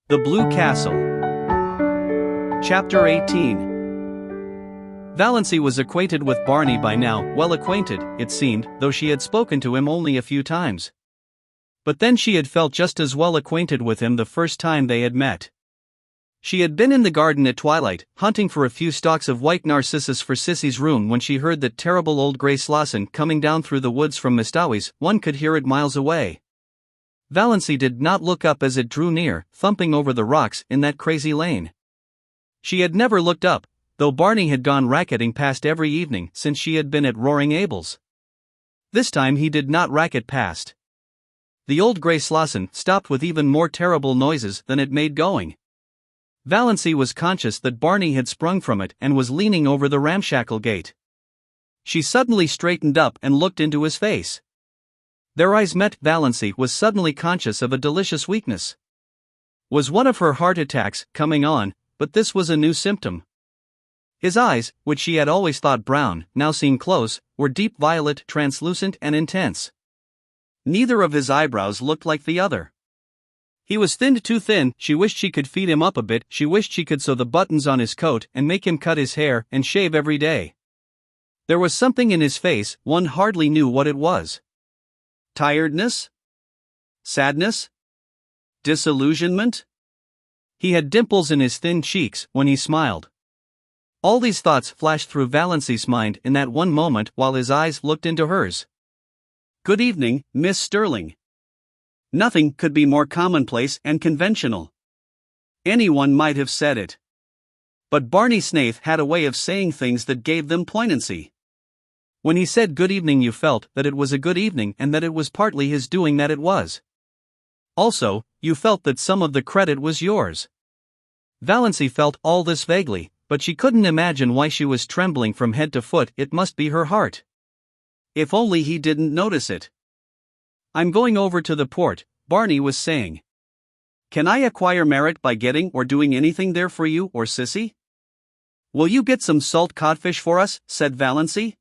The Blue Castle. Chapter 18. Valancy was acquainted with Barney by now, well acquainted, it seemed, though she had spoken to him only a few times. But then she had felt just as well acquainted with him the first time they had met. She had been in the garden at twilight, hunting for a few stalks of white narcissus for Sissy's room when she heard that terrible old grey Slosson coming down through the woods from Mistawi's. One could hear it miles away. Valancy did not look up as it drew near, thumping over the rocks in that crazy lane. She had never looked up, though Barney had gone racketing past every evening since she had been at Roaring Abel's. This time he did not racket past. The old grey Slosson stopped with even more terrible noises than it made going. Valancy was conscious that Barney had sprung from it and was leaning over the ramshackle gate. She suddenly straightened up and looked into his face. Their eyes met. Valancy was suddenly conscious of a delicious weakness. Was one of her heart attacks coming on? But this was a new symptom. His eyes, which she had always thought brown, now seen close, were deep violet, translucent and intense. Neither of his eyebrows looked like the other. He was thinned, too thin. She wished she could feed him up a bit. She wished she could sew the buttons on his coat and make him cut his hair and shave every day. There was something in his face, one hardly knew what it was. Tiredness? Sadness? Disillusionment? He had dimples in his thin cheeks when he smiled. All these thoughts flashed through Valancy's mind in that one moment while his eyes looked into hers. "Good evening, Miss Stirling." Nothing could be more commonplace and conventional. Anyone might have said it. But Barney Snaith had a way of saying things that gave them poignancy. When he said good evening, you felt that it was a good evening and that it was partly his doing that it was. Also, you felt that some of the credit was yours. Valancy felt all this vaguely, but she couldn't imagine why she was trembling from head to foot. It must be her heart. If only he didn't notice it. "I'm going over to the port," Barney was saying. "Can I acquire merit by getting or doing anything there for you or Sissy?" "Will you get some salt codfish for us?" said Valancy.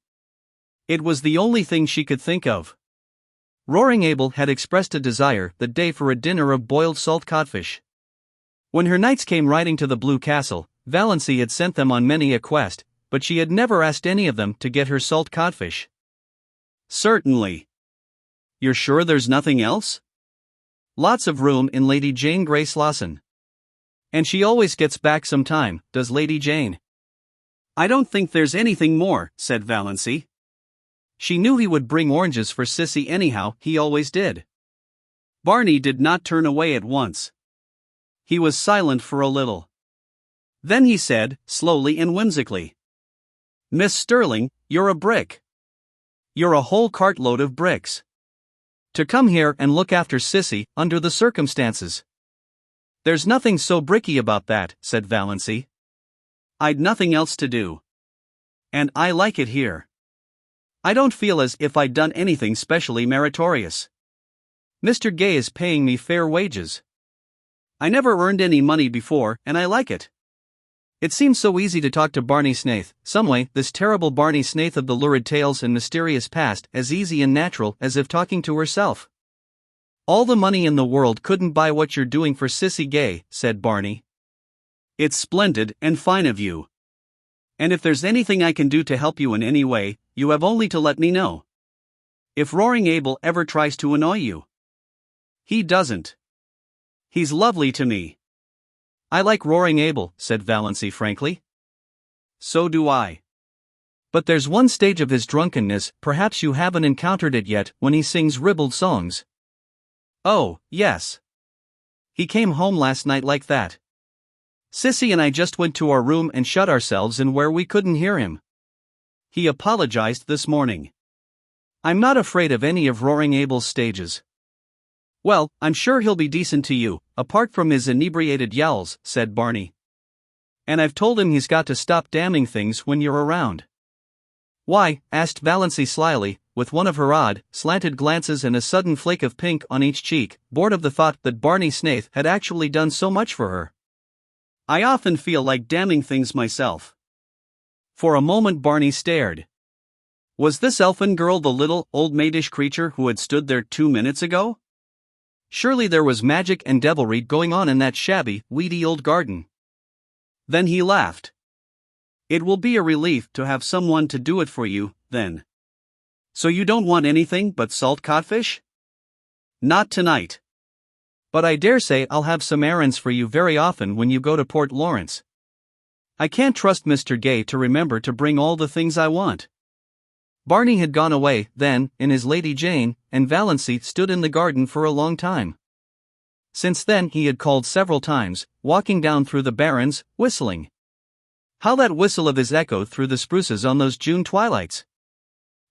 It was the only thing she could think of. Roaring Abel had expressed a desire that day for a dinner of boiled salt codfish. When her knights came riding to the Blue Castle, Valancy had sent them on many a quest, but she had never asked any of them to get her salt codfish. "Certainly. You're sure there's nothing else?" "Lots of room in Lady Jane Grey Slosson. And she always gets back some time, does Lady Jane." "I don't think there's anything more," said Valancy. She knew he would bring oranges for Sissy anyhow, he always did. Barney did not turn away at once. He was silent for a little. Then he said, slowly and whimsically, "Miss Stirling, you're a brick. You're a whole cartload of bricks. To come here and look after Sissy, under the circumstances." "There's nothing so bricky about that," said Valancy. "I'd nothing else to do. And I like it here. I don't feel as if I'd done anything specially meritorious. Mr. Gay is paying me fair wages. I never earned any money before, and I like it." It seemed so easy to talk to Barney Snaith, someway, this terrible Barney Snaith of the lurid tales and mysterious past, as easy and natural as if talking to herself. "All the money in the world couldn't buy what you're doing for Sissy Gay," said Barney. "It's splendid and fine of you. And if there's anything I can do to help you in any way, you have only to let me know. If Roaring Abel ever tries to annoy you." "He doesn't. He's lovely to me." "I like Roaring Abel," said Valancy frankly. "So do I. But there's one stage of his drunkenness, perhaps you haven't encountered it yet, when he sings ribald songs." "Oh, yes. He came home last night like that. Sissy and I just went to our room and shut ourselves in where we couldn't hear him. He apologized this morning. I'm not afraid of any of Roaring Abel's stages." "Well, I'm sure he'll be decent to you, apart from his inebriated yowls," said Barney. "And I've told him he's got to stop damning things when you're around." "Why?" asked Valancy slyly, with one of her odd, slanted glances and a sudden flake of pink on each cheek, bored of the thought that Barney Snaith had actually done so much for her. "I often feel like damning things myself." For a moment Barney stared. Was this elfin girl the little, old maidish creature who had stood there 2 minutes ago? Surely there was magic and devilry going on in that shabby, weedy old garden. Then he laughed. It will be a relief to have someone to do it for you, then. So you don't want anything but salt codfish? Not tonight. But I dare say I'll have some errands for you very often when you go to Port Lawrence. I can't trust Mr. Gay to remember to bring all the things I want. Barney had gone away, then, in his Lady Jane, and Valancy stood in the garden for a long time. Since then he had called several times, walking down through the barrens, whistling. How that whistle of his echoed through the spruces on those June twilights!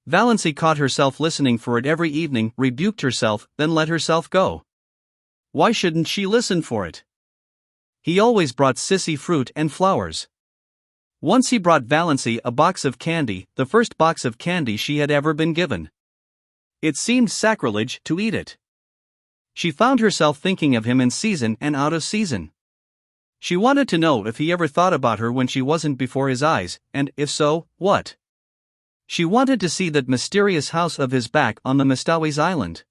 Valancy caught herself listening for it every evening, rebuked herself, then let herself go. Why shouldn't she listen for it? He always brought Sissy fruit and flowers. Once he brought Valancy a box of candy, the first box of candy she had ever been given. It seemed sacrilege to eat it. She found herself thinking of him in season and out of season. She wanted to know if he ever thought about her when she wasn't before his eyes, and, if so, what? She wanted to see that mysterious house of his back on the Mistawis Island.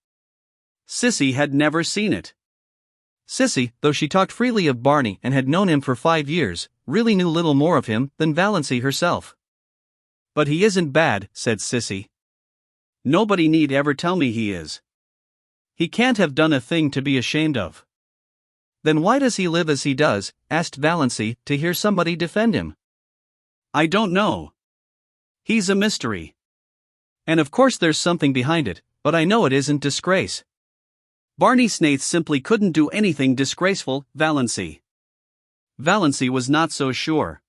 Sissy had never seen it. Sissy, though she talked freely of Barney and had known him for 5 years, really knew little more of him than Valancy herself. But he isn't bad, said Sissy. Nobody need ever tell me he is. He can't have done a thing to be ashamed of. Then why does he live as he does? Asked Valancy, to hear somebody defend him. I don't know. He's a mystery. And of course there's something behind it, but I know it isn't disgrace. Barney Snaith simply couldn't do anything disgraceful, Valancy. Valancy was not so sure.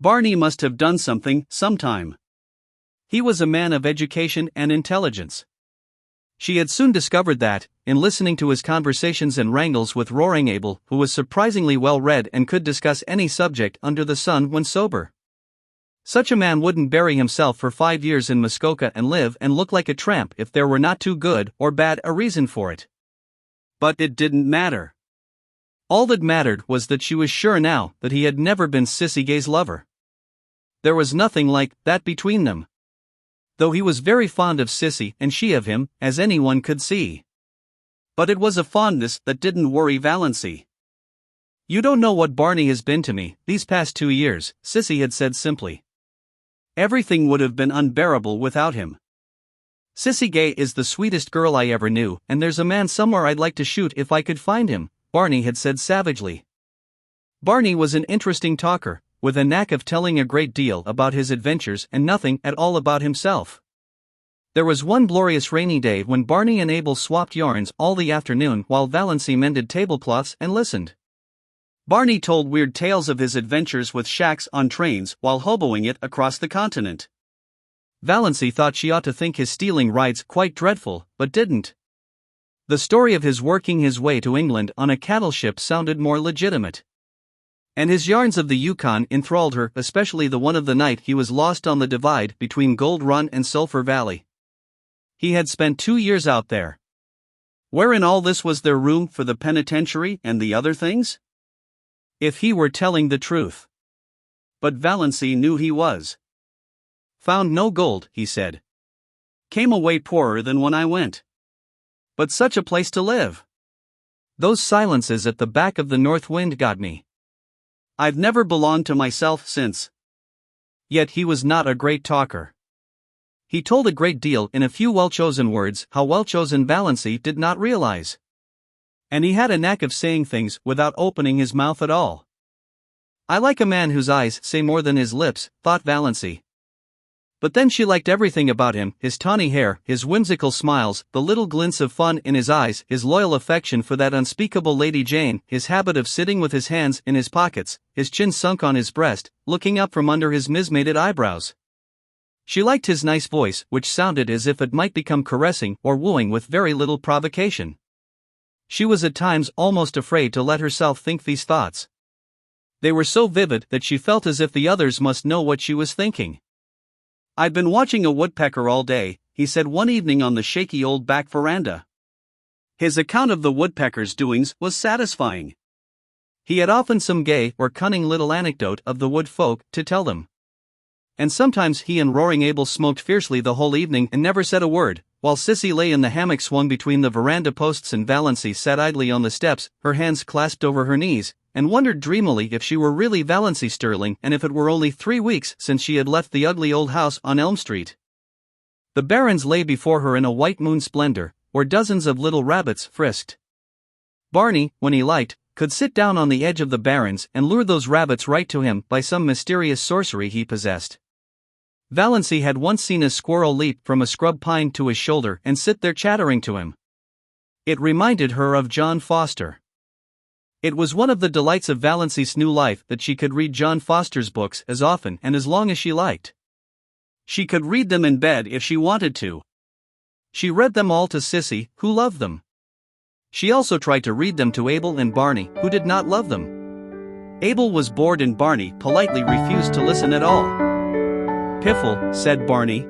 Barney must have done something, sometime. He was a man of education and intelligence. She had soon discovered that, in listening to his conversations and wrangles with Roaring Abel, who was surprisingly well read and could discuss any subject under the sun when sober. Such a man wouldn't bury himself for 5 years in Muskoka and live and look like a tramp if there were not too good or bad a reason for it. But it didn't matter. All that mattered was that she was sure now that he had never been Sissy Gay's lover. There was nothing like that between them. Though he was very fond of Sissy and she of him, as anyone could see. But it was a fondness that didn't worry Valancy. You don't know what Barney has been to me these past 2 years, Sissy had said simply. Everything would have been unbearable without him. Sissy Gay is the sweetest girl I ever knew, and there's a man somewhere I'd like to shoot if I could find him, Barney had said savagely. Barney was an interesting talker, with a knack of telling a great deal about his adventures and nothing at all about himself. There was one glorious rainy day when Barney and Abel swapped yarns all the afternoon while Valancy mended tablecloths and listened. Barney told weird tales of his adventures with shacks on trains while hoboing it across the continent. Valancy thought she ought to think his stealing rides quite dreadful, but didn't. The story of his working his way to England on a cattle ship sounded more legitimate. And his yarns of the Yukon enthralled her, especially the one of the night he was lost on the divide between Gold Run and Sulphur Valley. He had spent 2 years out there. Where in all this was there room for the penitentiary and the other things? If he were telling the truth. But Valancy knew he was. Found no gold, he said. Came away poorer than when I went. But such a place to live. Those silences at the back of the north wind got me. I've never belonged to myself since. Yet he was not a great talker. He told a great deal in a few well-chosen words, how well-chosen Valancy did not realize. And he had a knack of saying things without opening his mouth at all. I like a man whose eyes say more than his lips, thought Valancy. But then she liked everything about him, his tawny hair, his whimsical smiles, the little glints of fun in his eyes, his loyal affection for that unspeakable Lady Jane, his habit of sitting with his hands in his pockets, his chin sunk on his breast, looking up from under his mismated eyebrows. She liked his nice voice, which sounded as if it might become caressing or wooing with very little provocation. She was at times almost afraid to let herself think these thoughts. They were so vivid that she felt as if the others must know what she was thinking. I'd been watching a woodpecker all day, he said one evening on the shaky old back veranda. His account of the woodpecker's doings was satisfying. He had often some gay or cunning little anecdote of the wood folk to tell them. And sometimes he and Roaring Abel smoked fiercely the whole evening and never said a word, While Sissy lay in the hammock swung between the veranda posts and Valancy sat idly on the steps, her hands clasped over her knees, and wondered dreamily if she were really Valancy Stirling and if it were only 3 weeks since she had left the ugly old house on Elm Street. The barrens lay before her in a white moon splendor, where dozens of little rabbits frisked. Barney, when he liked, could sit down on the edge of the barrens and lure those rabbits right to him by some mysterious sorcery he possessed. Valancy had once seen a squirrel leap from a scrub pine to his shoulder and sit there chattering to him. It reminded her of John Foster. It was one of the delights of Valancy's new life that she could read John Foster's books as often and as long as she liked. She could read them in bed if she wanted to. She read them all to Sissy, who loved them. She also tried to read them to Abel and Barney, who did not love them. Abel was bored and Barney politely refused to listen at all. "Piffle," said Barney,